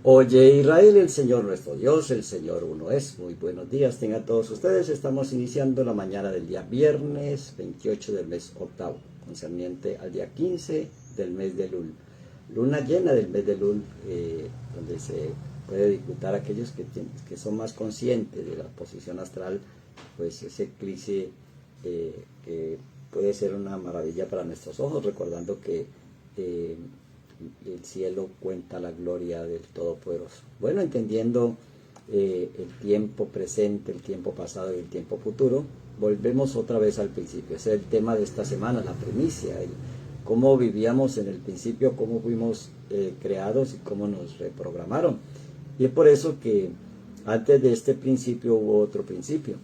Oye Israel, el Señor nuestro Dios, el Señor uno es. Muy buenos días tengan todos ustedes. Estamos iniciando la mañana del día viernes 28 del mes octavo, concerniente al día 15 del mes de Lul. Luna llena del mes de Lul, donde se puede disfrutar aquellos que son más conscientes de la posición astral, pues ese eclipse que puede ser una maravilla para nuestros ojos, recordando que el cielo cuenta la gloria del Todopoderoso. Bueno, entendiendo el tiempo presente, el tiempo pasado y el tiempo futuro, volvemos otra vez al principio. Ese es el tema de esta semana, la primicia, cómo vivíamos en el principio, cómo fuimos creados y cómo nos reprogramaron. Y es por eso que antes de este principio hubo otro principio,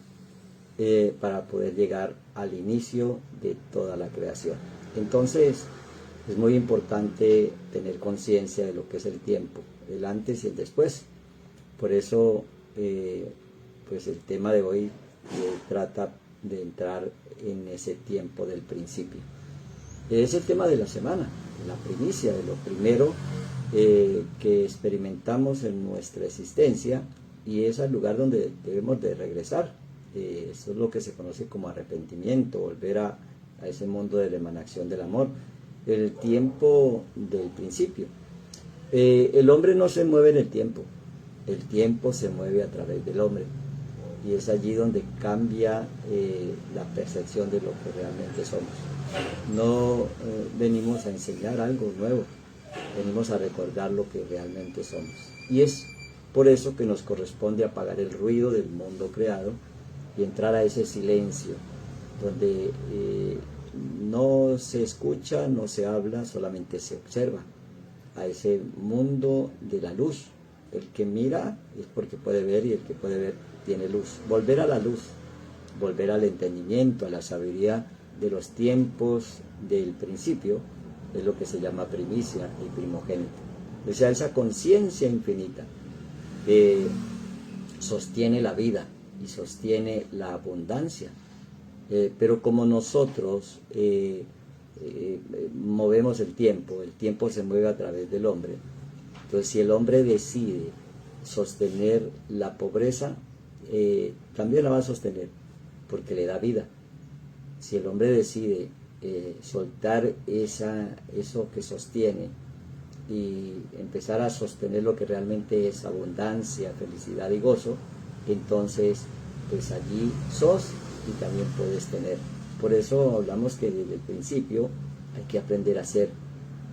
para poder llegar al inicio de toda la creación. Entonces, es muy importante tener conciencia de lo que es el tiempo, el antes y el después. Por eso, pues el tema de hoy trata de entrar en ese tiempo del principio. Es el tema de la semana, de la primicia, de lo primero que experimentamos en nuestra existencia, y es al lugar donde debemos de regresar. Eso es lo que se conoce como arrepentimiento, volver a ese mundo de la emanación del amor. El tiempo del principio. El hombre no se mueve en el tiempo se mueve a través del hombre, y es allí donde cambia la percepción de lo que realmente somos. No venimos a enseñar algo nuevo, venimos a recordar lo que realmente somos, y es por eso que nos corresponde apagar el ruido del mundo creado y entrar a ese silencio donde no se escucha, no se habla, solamente se observa, a ese mundo de la luz. El que mira es porque puede ver, y el que puede ver tiene luz. Volver a la luz, volver al entendimiento, a la sabiduría de los tiempos del principio, es lo que se llama primicia y primogénito. O sea, esa conciencia infinita que sostiene la vida y sostiene la abundancia. Pero como nosotros movemos el tiempo se mueve a través del hombre. Entonces, si el hombre decide sostener la pobreza, también la va a sostener, porque le da vida. Si el hombre decide soltar eso que sostiene y empezar a sostener lo que realmente es abundancia, felicidad y gozo, entonces pues allí sos y también puedes tener. Por eso hablamos que desde el principio hay que aprender a ser,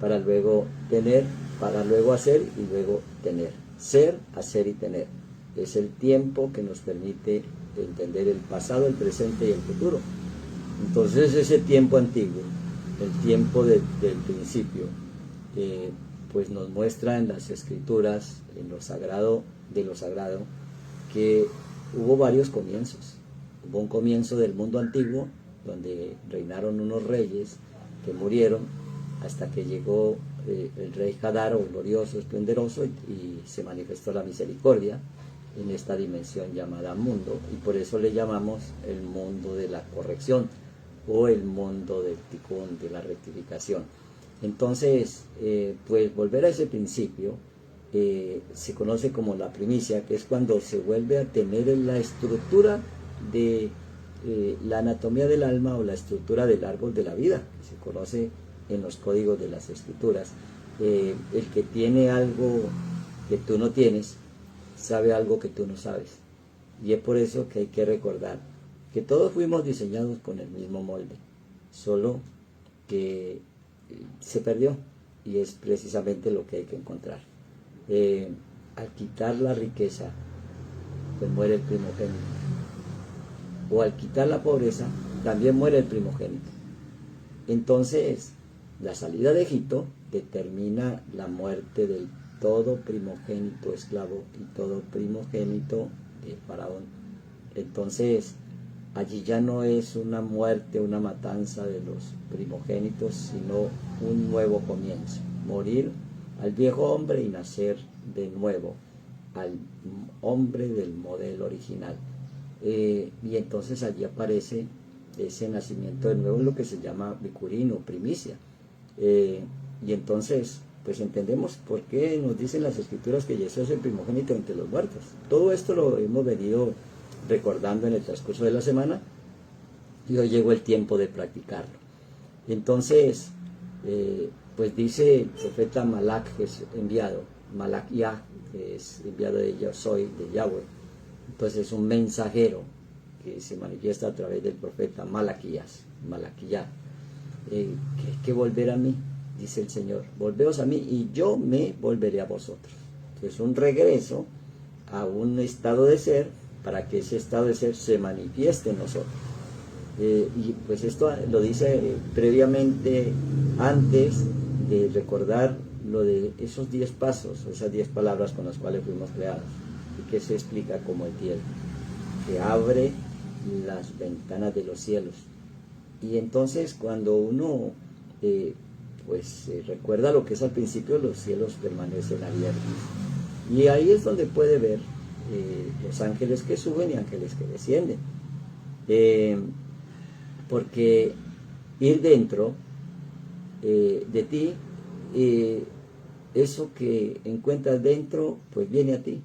para luego tener, para luego hacer y luego tener. Ser, hacer y tener. Es el tiempo que nos permite entender el pasado, el presente y el futuro. Entonces ese tiempo antiguo, el tiempo del principio, pues nos muestra en las escrituras, en lo sagrado de lo sagrado, que hubo varios comienzos. Hubo un comienzo del mundo antiguo, donde reinaron unos reyes que murieron, hasta que llegó el rey Hadar, o glorioso, esplendoroso, y se manifestó la misericordia en esta dimensión llamada mundo, y por eso le llamamos el mundo de la corrección, o el mundo del tikkun, de la rectificación. Entonces, pues volver a ese principio se conoce como la primicia, que es cuando se vuelve a tener la estructura de la anatomía del alma, o la estructura del árbol de la vida, que se conoce en los códigos de las escrituras. El que tiene algo que tú no tienes, sabe algo que tú no sabes, y es por eso que hay que recordar que todos fuimos diseñados con el mismo molde, solo que se perdió, y es precisamente lo que hay que encontrar. Al quitar la riqueza, pues muere el primogénito, o al quitar la pobreza, también muere el primogénito. Entonces, la salida de Egipto determina la muerte del todo primogénito esclavo y todo primogénito de Faraón. Entonces, allí ya no es una muerte, una matanza de los primogénitos, sino un nuevo comienzo. Morir al viejo hombre y nacer de nuevo al hombre del modelo original. Y entonces allí aparece ese nacimiento de nuevo, lo que se llama Bikurim o primicia. Y entonces pues entendemos por qué nos dicen las escrituras que Jesús es el primogénito entre los muertos. Todo esto lo hemos venido recordando en el transcurso de la semana y hoy llegó el tiempo de practicarlo. Entonces, pues dice el profeta Malach, que es enviado, Malaquía, que es enviado de Yo soy, de Yahweh. Entonces es un mensajero que se manifiesta a través del profeta Malaquía. Que volver a mí, dice el Señor, volveos a mí y yo me volveré a vosotros. Entonces un regreso a un estado de ser para que ese estado de ser se manifieste en nosotros. Y pues esto lo dice previamente, antes de recordar lo de esos 10 pasos, esas 10 palabras con las cuales fuimos creados, y que se explica como el cielo, que abre las ventanas de los cielos. Y entonces cuando uno recuerda lo que es al principio, los cielos permanecen abiertos. Y ahí es donde puede ver los ángeles que suben y ángeles que descienden. Porque ir dentro de ti, eso que encuentras dentro, pues viene a ti.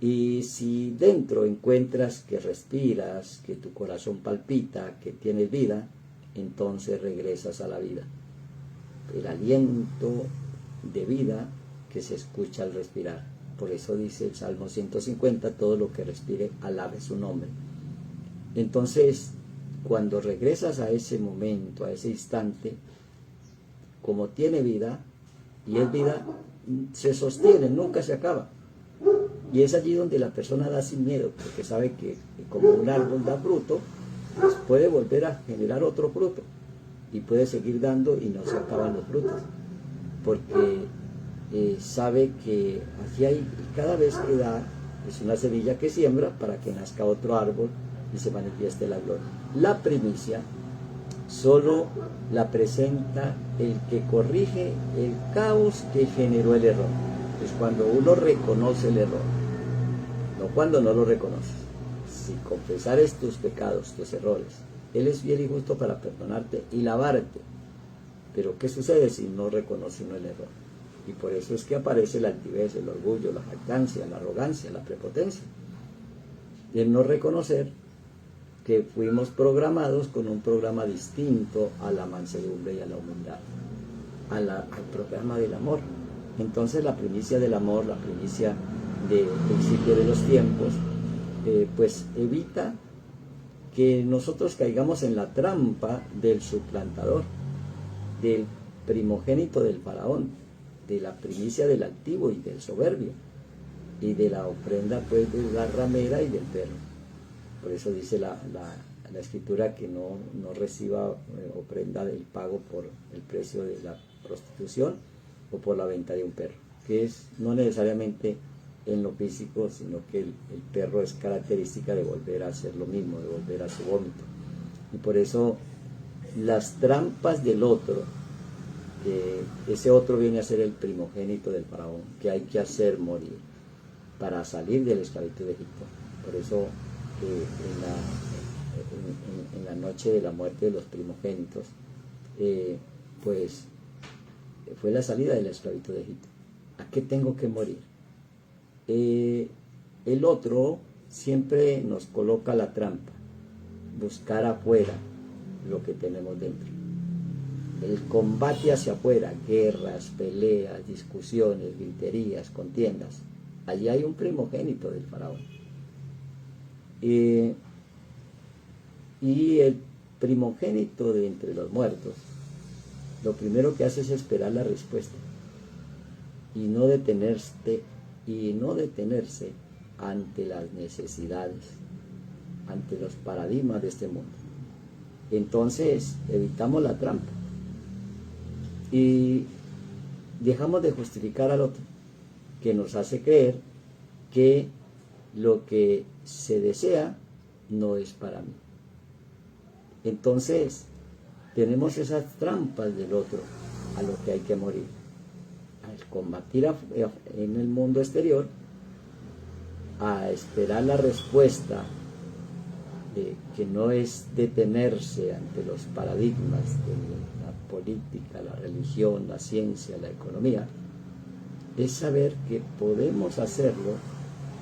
Y si dentro encuentras que respiras, que tu corazón palpita, que tienes vida, entonces regresas a la vida. El aliento de vida que se escucha al respirar. Por eso dice el Salmo 150, todo lo que respire, alabe su nombre. Entonces, cuando regresas a ese momento, a ese instante, como tiene vida, y es vida, se sostiene, nunca se acaba. Y es allí donde la persona da sin miedo, porque sabe que como un árbol da fruto, pues puede volver a generar otro fruto, y puede seguir dando y no se acaban los frutos, porque sabe que aquí hay, cada vez que da, es una semilla que siembra para que nazca otro árbol y se manifieste la gloria. La primicia solo la presenta el que corrige el caos que generó el error. Es cuando uno reconoce el error, no cuando no lo reconoces. Si confesares tus pecados, tus errores, Él es fiel y justo para perdonarte y lavarte. Pero ¿qué sucede si no reconoce uno el error? Y por eso es que aparece la altivez, el orgullo, la jactancia, la arrogancia, la prepotencia. El no reconocer que fuimos programados con un programa distinto a la mansedumbre y a la humildad, al programa del amor. Entonces la primicia del amor, la primicia del principio de los tiempos, pues evita que nosotros caigamos en la trampa del suplantador, del primogénito del faraón, de la primicia del altivo y del soberbio, y de la ofrenda pues de la ramera y del perro. Por eso dice la escritura que no reciba ofrenda del pago por el precio de la prostitución o por la venta de un perro, que es no necesariamente en lo físico, sino que el perro es característica de volver a hacer lo mismo, de volver a su vómito. Y por eso las trampas del otro, ese otro viene a ser el primogénito del faraón, que hay que hacer morir para salir de la esclavitud de Egipto. Por eso en la noche de la muerte de los primogénitos, pues fue la salida de la esclavitud de Egipto. ¿A qué tengo que morir? El otro siempre nos coloca la trampa, buscar afuera lo que tenemos dentro. El combate hacia afuera, guerras, peleas, discusiones, griterías, contiendas. Allí hay un primogénito del faraón. Y el primogénito de entre los muertos, lo primero que hace es esperar la respuesta y no detenerse ante las necesidades, ante los paradigmas de este mundo. Entonces evitamos la trampa y dejamos de justificar al otro, que nos hace creer que lo que se desea no es para mí. Entonces tenemos esas trampas del otro a lo que hay que morir. Al combatir en el mundo exterior, a esperar la respuesta, que no es detenerse ante los paradigmas de la política, la religión, la ciencia, la economía, es saber que podemos hacerlo,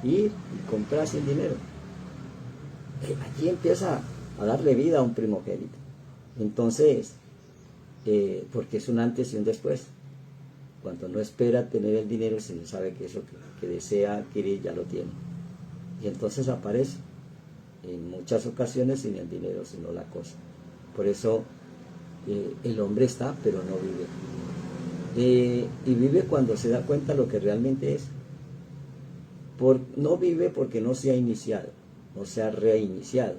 ir y comprar sin dinero. Allí empieza a darle vida a un primogénito. Entonces, porque es un antes y un después. Cuando no espera tener el dinero, se sabe que eso que desea adquirir ya lo tiene. Y entonces aparece en muchas ocasiones sin el dinero, sino la cosa. Por eso el hombre está, pero no vive. Y vive cuando se da cuenta lo que realmente es. No vive porque no se ha iniciado, no se ha reiniciado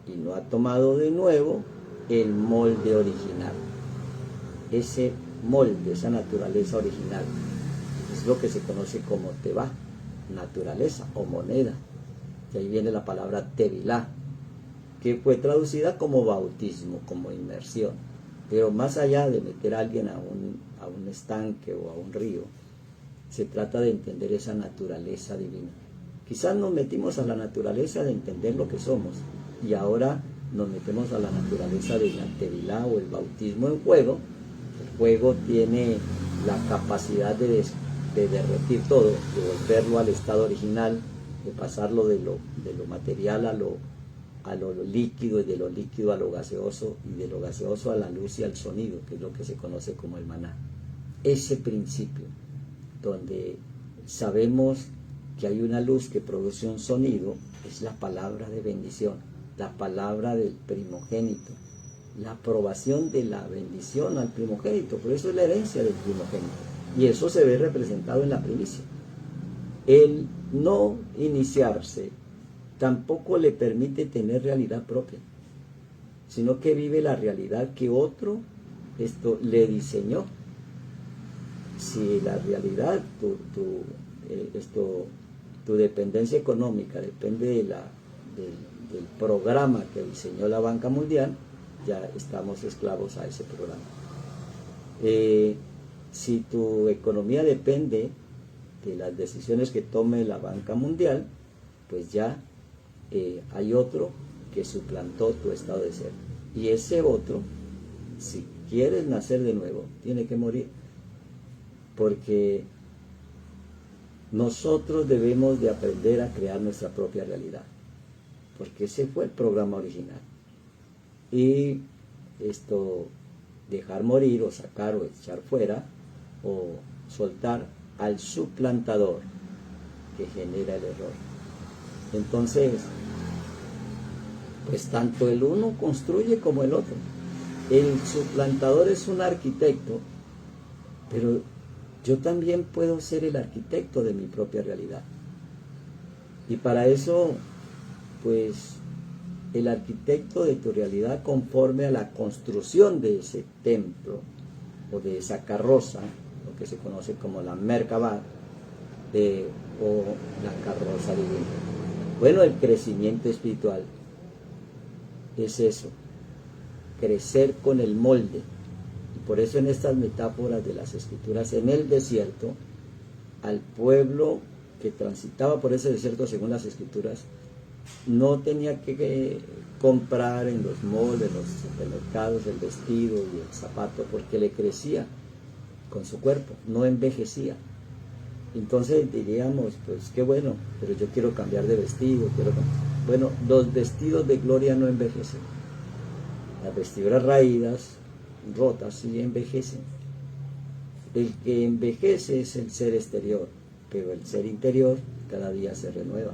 y no ha tomado de nuevo el molde original. Ese molde, esa naturaleza original, es lo que se conoce como teba, naturaleza o moneda. De ahí viene la palabra tevilá, que fue traducida como bautismo, como inmersión. Pero más allá de meter a alguien a un estanque o a un río, se trata de entender esa naturaleza divina. Quizás nos metimos a la naturaleza de entender lo que somos, y ahora nos metemos a la naturaleza de la tevilá o el bautismo en fuego. El fuego tiene la capacidad de derretir todo, de volverlo al estado original, de pasarlo de lo material a lo líquido, y de lo líquido a lo gaseoso, y de lo gaseoso a la luz y al sonido, que es lo que se conoce como el maná. Ese principio, donde sabemos que hay una luz que produce un sonido, es la palabra de bendición, la palabra del primogénito, la aprobación de la bendición al primogénito. Por eso es la herencia del primogénito, y eso se ve representado en la primicia. El no iniciarse tampoco le permite tener realidad propia, sino que vive la realidad que otro le diseñó. Si la realidad, tu dependencia económica depende del programa que diseñó la Banca Mundial, ya estamos esclavos a ese programa. Si tu economía depende de las decisiones que tome la Banca Mundial, pues ya hay otro que suplantó tu estado de ser. Y ese otro, si quieres nacer de nuevo, tiene que morir. Porque nosotros debemos de aprender a crear nuestra propia realidad, porque ese fue el programa original. Y dejar morir o sacar o echar fuera o soltar al suplantador que genera el error. Entonces, pues tanto el uno construye como el otro. El suplantador es un arquitecto, pero yo también puedo ser el arquitecto de mi propia realidad. Y para eso, pues, el arquitecto de tu realidad, conforme a la construcción de ese templo o de esa carroza, lo que se conoce como la Merkabah o la carroza divina. Bueno, el crecimiento espiritual es eso, crecer con el molde. Y por eso en estas metáforas de las Escrituras, en el desierto, al pueblo que transitaba por ese desierto, según las Escrituras, no tenía que comprar en los malls, en los supermercados, el vestido y el zapato, porque le crecía con su cuerpo, no envejecía. Entonces diríamos, pues qué bueno, pero yo quiero cambiar de vestido, Bueno, los vestidos de gloria no envejecen. Las vestiduras raídas, rotas, sí envejecen. El que envejece es el ser exterior, pero el ser interior cada día se renueva.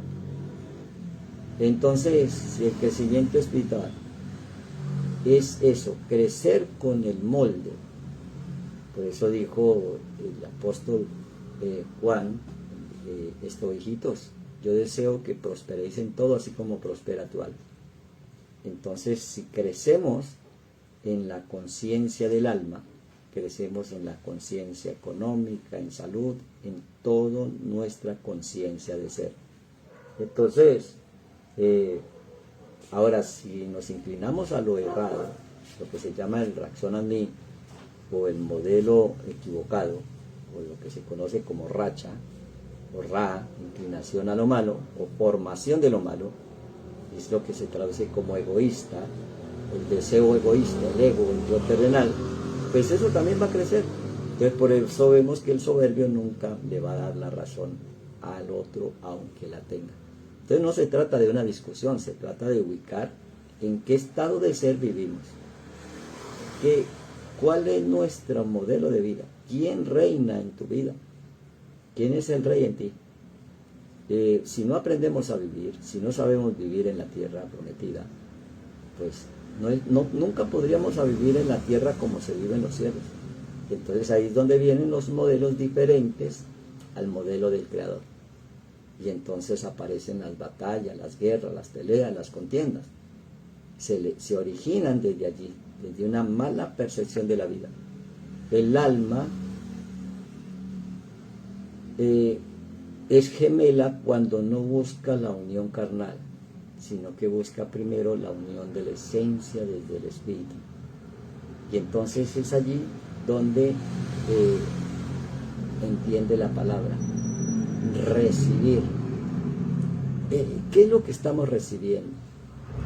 Entonces, si el crecimiento espiritual es eso, crecer con el molde, por eso dijo el apóstol Juan, hijitos, yo deseo que prosperéis en todo, así como prospera tu alma. Entonces, si crecemos en la conciencia del alma, crecemos en la conciencia económica, en salud, en toda nuestra conciencia de ser. Entonces, ahora, si nos inclinamos a lo errado, lo que se llama el Raxonani, o el modelo equivocado, o lo que se conoce como racha, o ra, inclinación a lo malo, o formación de lo malo, es lo que se traduce como egoísta, el deseo egoísta, el ego, el yo terrenal, pues eso también va a crecer. Entonces por eso vemos que el soberbio nunca le va a dar la razón al otro, aunque la tenga. Entonces no se trata de una discusión, se trata de ubicar en qué estado de ser vivimos, cuál es nuestro modelo de vida, quién reina en tu vida, quién es el rey en ti. Si no aprendemos a vivir, si no sabemos vivir en la tierra prometida, pues nunca podríamos vivir en la tierra como se vive en los cielos. Entonces ahí es donde vienen los modelos diferentes al modelo del Creador. Y entonces aparecen las batallas, las guerras, las peleas, las contiendas. Se originan desde allí, desde una mala percepción de la vida. El alma es gemela cuando no busca la unión carnal, sino que busca primero la unión de la esencia desde el espíritu. Y entonces es allí donde entiende la palabra, recibir. ¿Qué es lo que estamos recibiendo?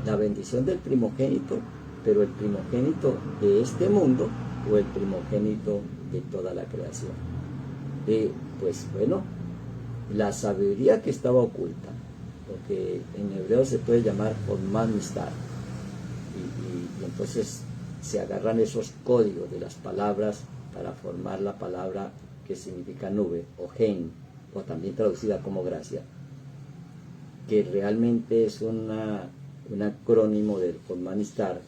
La bendición del primogénito, pero el primogénito de este mundo o el primogénito de toda la creación. Pues bueno, la sabiduría que estaba oculta, lo que en hebreo se puede llamar Hodman Mistar, y entonces se agarran esos códigos de las palabras para formar la palabra que significa nube, o gen, o también traducida como gracia, que realmente es un acrónimo del Hodman Mistar,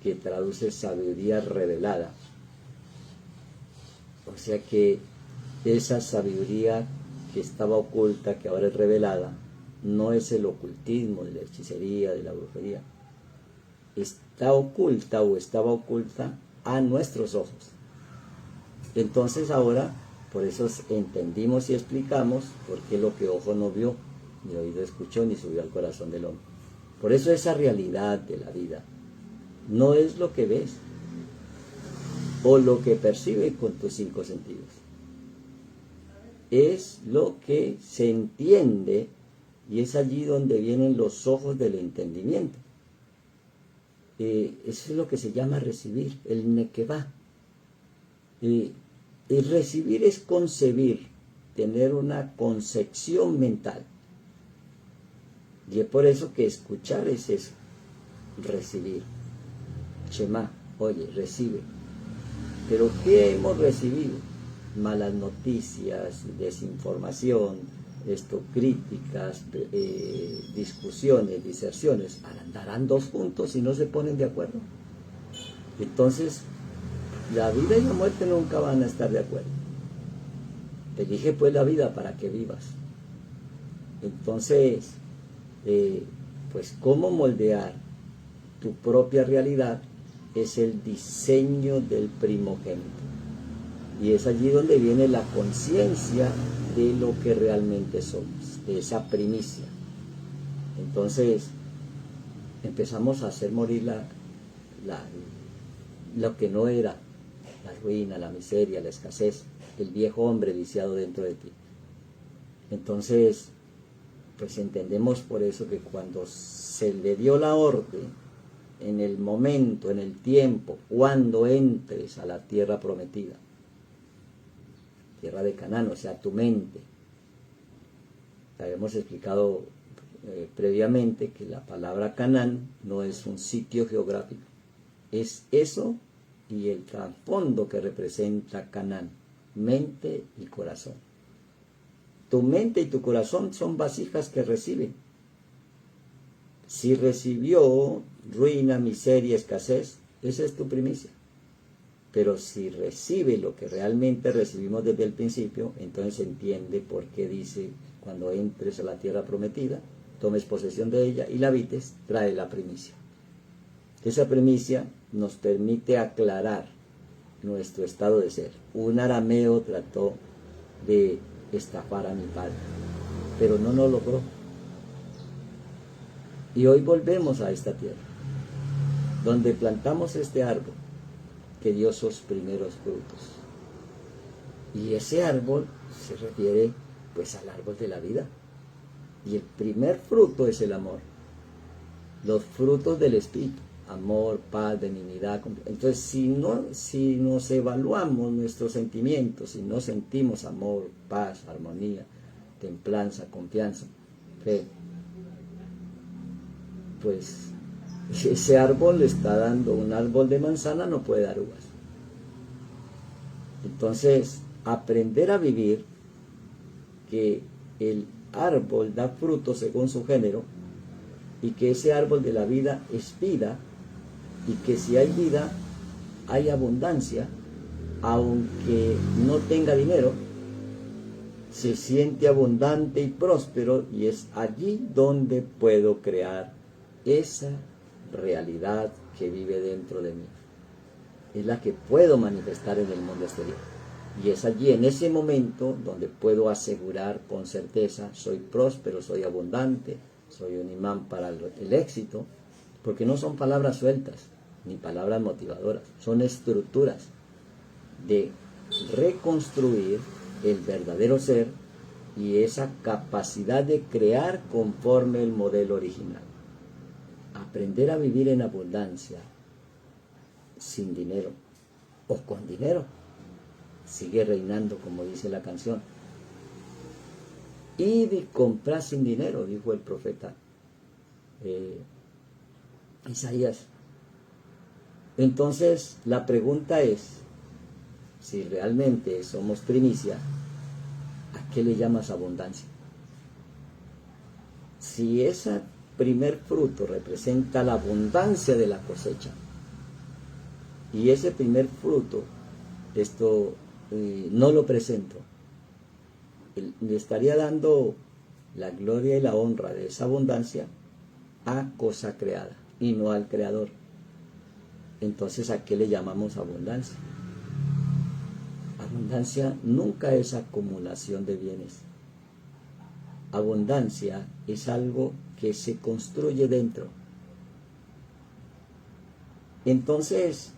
que traduce sabiduría revelada. O sea que esa sabiduría que estaba oculta, que ahora es revelada, no es el ocultismo de la hechicería, de la brujería. Está oculta o estaba oculta a nuestros ojos. Entonces ahora, por eso entendimos y explicamos por qué lo que ojo no vio, ni oído escuchó, ni subió al corazón del hombre. Por eso esa realidad de la vida no es lo que ves o lo que percibes con tus 5 sentidos. Es lo que se entiende, y es allí donde vienen los ojos del entendimiento. Eso es lo que se llama recibir, el nekevá. El recibir es concebir, tener una concepción mental. Y es por eso que escuchar es eso, recibir. Shema, oye, recibe. Pero ¿qué hemos recibido? Malas noticias, desinformación, críticas, discusiones, diserciones. Andarán 2 juntos y no se ponen de acuerdo. Entonces, la vida y la muerte nunca van a estar de acuerdo. Elige pues la vida para que vivas. Entonces, pues cómo moldear tu propia realidad es el diseño del primogénito. Y es allí donde viene la conciencia de lo que realmente somos, de esa primicia. Entonces, empezamos a hacer morir lo que no era, la ruina, la miseria, la escasez, el viejo hombre viciado dentro de ti. Entonces, pues entendemos por eso que cuando se le dio la orden, en el momento, en el tiempo, cuando entres a la tierra prometida, tierra de Canaán, o sea, tu mente. Habíamos explicado previamente que la palabra Canaán no es un sitio geográfico, es eso y el trasfondo que representa Canaán, mente y corazón. Tu mente y tu corazón son vasijas que reciben. Si recibió ruina, miseria, escasez, esa es tu primicia. Pero si recibe lo que realmente recibimos desde el principio, entonces se entiende por qué dice, cuando entres a la tierra prometida, tomes posesión de ella y la habites, trae la primicia. Esa primicia nos permite aclarar nuestro estado de ser. Un arameo trató de estafar a mi padre, pero no lo logró. Y hoy volvemos a esta tierra, donde plantamos este árbol que dio sus primeros frutos. Y ese árbol se refiere pues al árbol de la vida. Y el primer fruto es el amor. Los frutos del Espíritu. amor, paz, benignidad. Entonces, si nos evaluamos nuestros sentimientos, si no sentimos amor, paz, armonía, templanza, confianza, fe, pues ese árbol está dando, un árbol de manzana no puede dar uvas. Entonces, aprender a vivir, que el árbol da fruto según su género, y que ese árbol de la vida es vida, y que si hay vida, hay abundancia, aunque no tenga dinero, se siente abundante y próspero, y es allí donde puedo crear esa realidad que vive dentro de mí. Es la que puedo manifestar en el mundo exterior. Y es allí, en ese momento, donde puedo asegurar con certeza, soy próspero, soy abundante, soy un imán para el éxito, porque no son palabras sueltas, ni palabras motivadoras, son estructuras de reconstruir el verdadero ser y esa capacidad de crear conforme el modelo original. Aprender a vivir en abundancia, sin dinero o con dinero, sigue reinando, como dice la canción. Id y comprad sin dinero, dijo el profeta Isaías. Entonces, la pregunta es, si realmente somos primicia, ¿a qué le llamas abundancia? Si ese primer fruto representa la abundancia de la cosecha, y ese primer fruto, no lo presento, le estaría dando la gloria y la honra de esa abundancia a cosa creada y no al creador. Entonces, ¿a qué le llamamos abundancia? Abundancia nunca es acumulación de bienes. Abundancia es algo que se construye dentro. Entonces,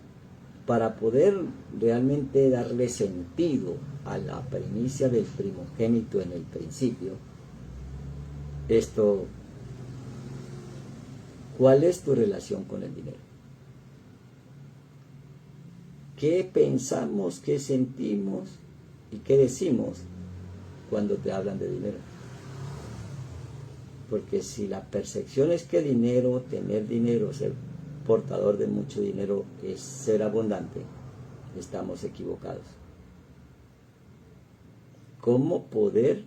para poder realmente darle sentido a la primicia del primogénito en el principio, ¿cuál es tu relación con el dinero? ¿Qué pensamos, qué sentimos y qué decimos cuando te hablan de dinero? Porque si la percepción es que dinero, tener dinero, ser portador de mucho dinero es ser abundante, estamos equivocados. ¿Cómo poder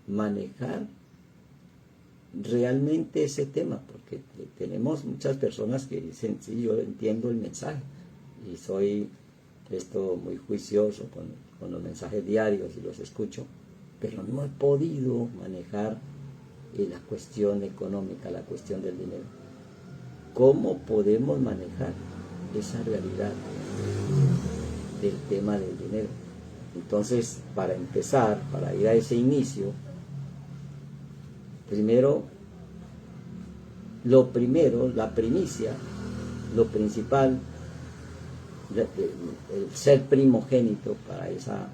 manejar realmente ese tema? Porque tenemos muchas personas que dicen, sí, yo entiendo el mensaje y soy muy juicioso con los mensajes diarios y los escucho, pero no he podido manejar la cuestión económica, la cuestión del dinero. ¿Cómo podemos manejar esa realidad del tema del dinero? Entonces, para empezar, para ir a ese inicio, la primicia, lo principal, el ser primogénito para esa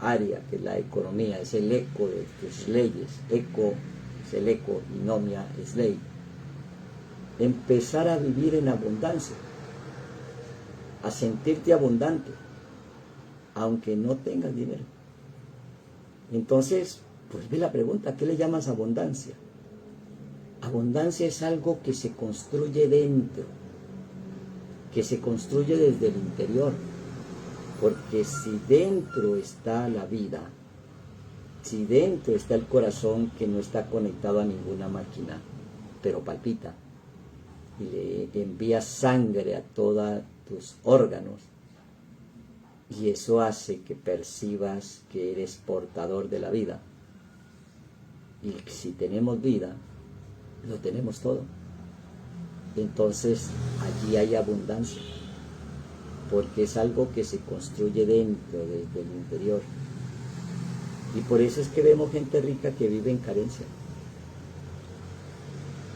área que es la economía, es el eco de tus leyes. Eco es el eco y nomia es ley. Empezar a vivir en abundancia, a sentirte abundante, aunque no tengas dinero. Entonces, pues ve la pregunta, ¿qué le llamas abundancia? Abundancia es algo que se construye dentro, que se construye desde el interior, porque si dentro está la vida, si dentro está el corazón que no está conectado a ninguna máquina, pero palpita, y le envía sangre a todos tus órganos, y eso hace que percibas que eres portador de la vida. Y si tenemos vida, lo tenemos todo. Entonces allí hay abundancia, porque es algo que se construye dentro, desde el interior. Y por eso es que vemos gente rica que vive en carencia,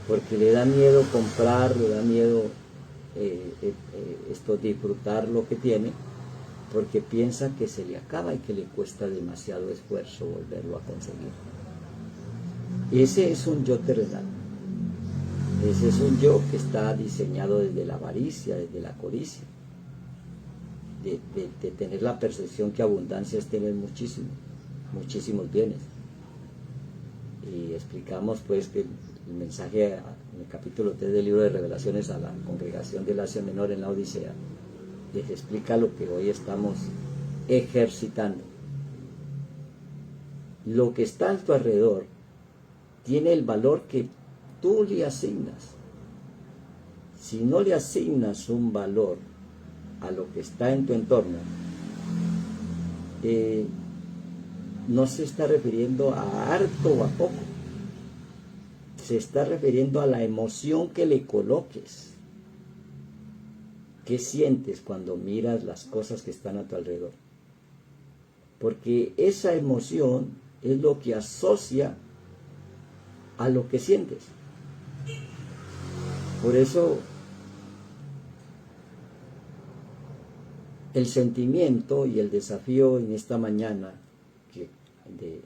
porque le da miedo comprar, le da miedo disfrutar lo que tiene, porque piensa que se le acaba y que le cuesta demasiado esfuerzo volverlo a conseguir. Ese es un yo terrenal. Ese es un yo que está diseñado desde la avaricia, desde la codicia, de tener la percepción que abundancia es tener muchísimos bienes. Y explicamos pues que el mensaje en el capítulo 3 del libro de Revelaciones a la congregación del Asia Menor en la Odisea les explica lo que hoy estamos ejercitando. Lo que está a tu alrededor tiene el valor que tú le asignas. Si no le asignas un valor a lo que está en tu entorno, no se está refiriendo a harto o a poco, se está refiriendo a la emoción que le coloques. ¿Qué sientes cuando miras las cosas que están a tu alrededor? Porque esa emoción es lo que asocia a lo que sientes. Por eso el sentimiento y el desafío en esta mañana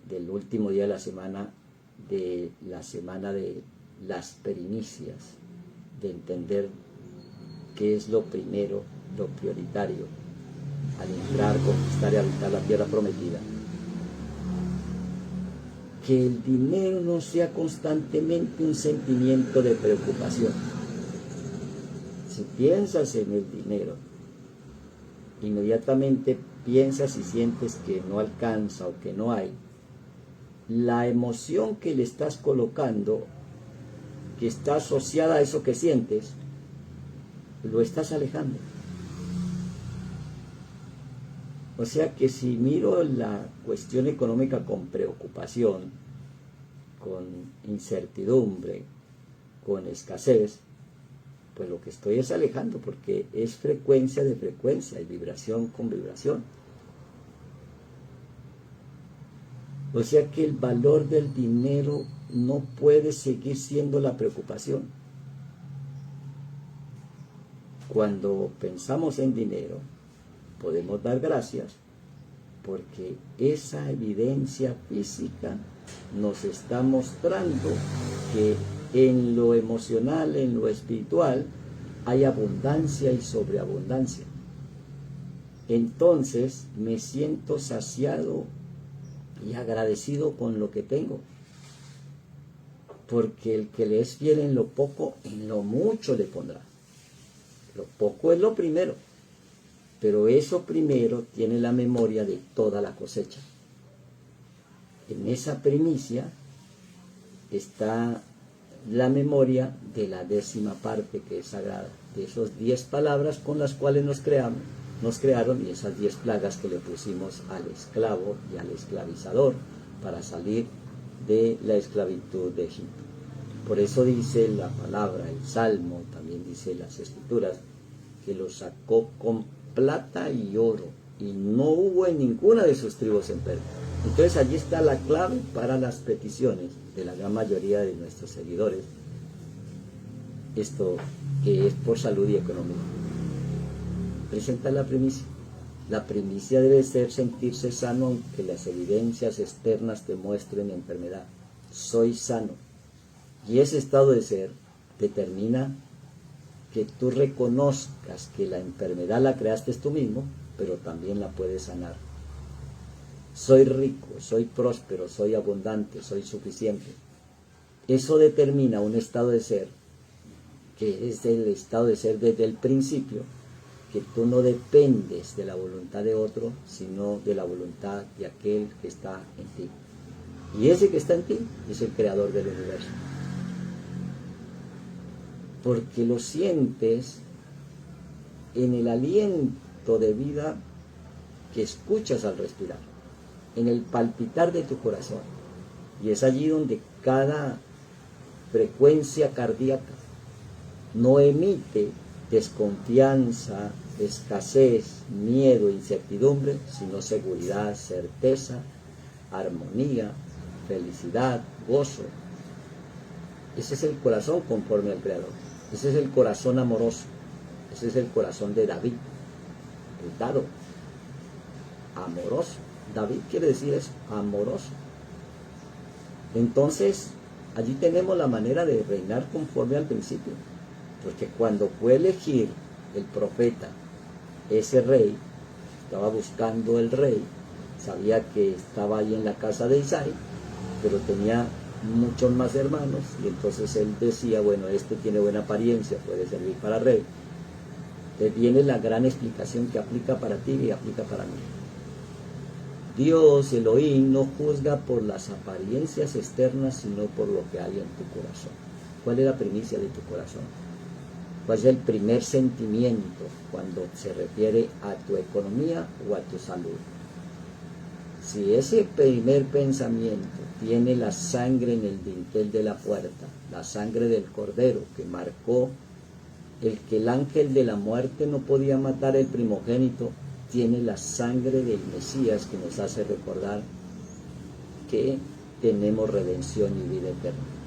del último día de la semana de las primicias, de entender qué es lo primero, lo prioritario al entrar, conquistar y habitar la tierra prometida. Que el dinero no sea constantemente un sentimiento de preocupación. Si piensas en el dinero, inmediatamente piensas y sientes que no alcanza o que no hay, la emoción que le estás colocando, que está asociada a eso que sientes, lo estás alejando. O sea que si miro la cuestión económica con preocupación, con incertidumbre, con escasez, pues lo que estoy es alejando, porque es frecuencia de frecuencia y vibración con vibración. O sea que el valor del dinero no puede seguir siendo la preocupación. Cuando pensamos en dinero, podemos dar gracias porque esa evidencia física nos está mostrando que en lo emocional, en lo espiritual, hay abundancia y sobreabundancia. Entonces me siento saciado y agradecido con lo que tengo. Porque el que le es fiel en lo poco, en lo mucho le pondrá. Lo poco es lo primero, pero eso primero tiene la memoria de toda la cosecha. En esa primicia está la memoria de la 10ª parte que es sagrada, de esos 10 palabras con las cuales nos crearon y esas 10 plagas que le pusimos al esclavo y al esclavizador para salir de la esclavitud de Egipto. Por eso dice la palabra, el Salmo, también dice las Escrituras, que los sacó con plata y oro y no hubo en ninguna de sus tribus en pérdida. Entonces allí está la clave para las peticiones de la gran mayoría de nuestros seguidores, esto que es por salud y economía. Presenta la primicia. La primicia debe ser sentirse sano aunque las evidencias externas te muestren enfermedad. Soy sano. Y ese estado de ser determina que tú reconozcas que la enfermedad la creaste tú mismo, pero también la puedes sanar. Soy rico, soy próspero, soy abundante, soy suficiente. Eso determina un estado de ser, que es el estado de ser desde el principio, que tú no dependes de la voluntad de otro, sino de la voluntad de aquel que está en ti. Y ese que está en ti es el creador del universo. Porque lo sientes en el aliento de vida que escuchas al respirar, en el palpitar de tu corazón. Y es allí donde cada frecuencia cardíaca no emite desconfianza, escasez, miedo, incertidumbre, sino seguridad, certeza, armonía, felicidad, gozo. Ese es el corazón conforme al Creador. Ese es el corazón amoroso. Ese es el corazón de David, el dado, amoroso. David quiere decir eso, amoroso. Entonces, Allí tenemos la manera de reinar conforme al principio, porque cuando fue elegir el profeta, ese rey, estaba buscando el rey, sabía que estaba ahí en la casa de Isaí, pero tenía muchos más hermanos, y entonces él decía, bueno, este tiene buena apariencia, puede servir para rey. Entonces viene la gran explicación que aplica para ti y aplica para mí. Dios, Elohim, no juzga por las apariencias externas, sino por lo que hay en tu corazón. ¿Cuál es la primicia de tu corazón? ¿Cuál es el primer sentimiento cuando se refiere a tu economía o a tu salud? Si ese primer pensamiento tiene la sangre en el dintel de la puerta, la sangre del cordero que marcó el ángel de la muerte no podía matar el primogénito, tiene la sangre del Mesías que nos hace recordar que tenemos redención y vida eterna.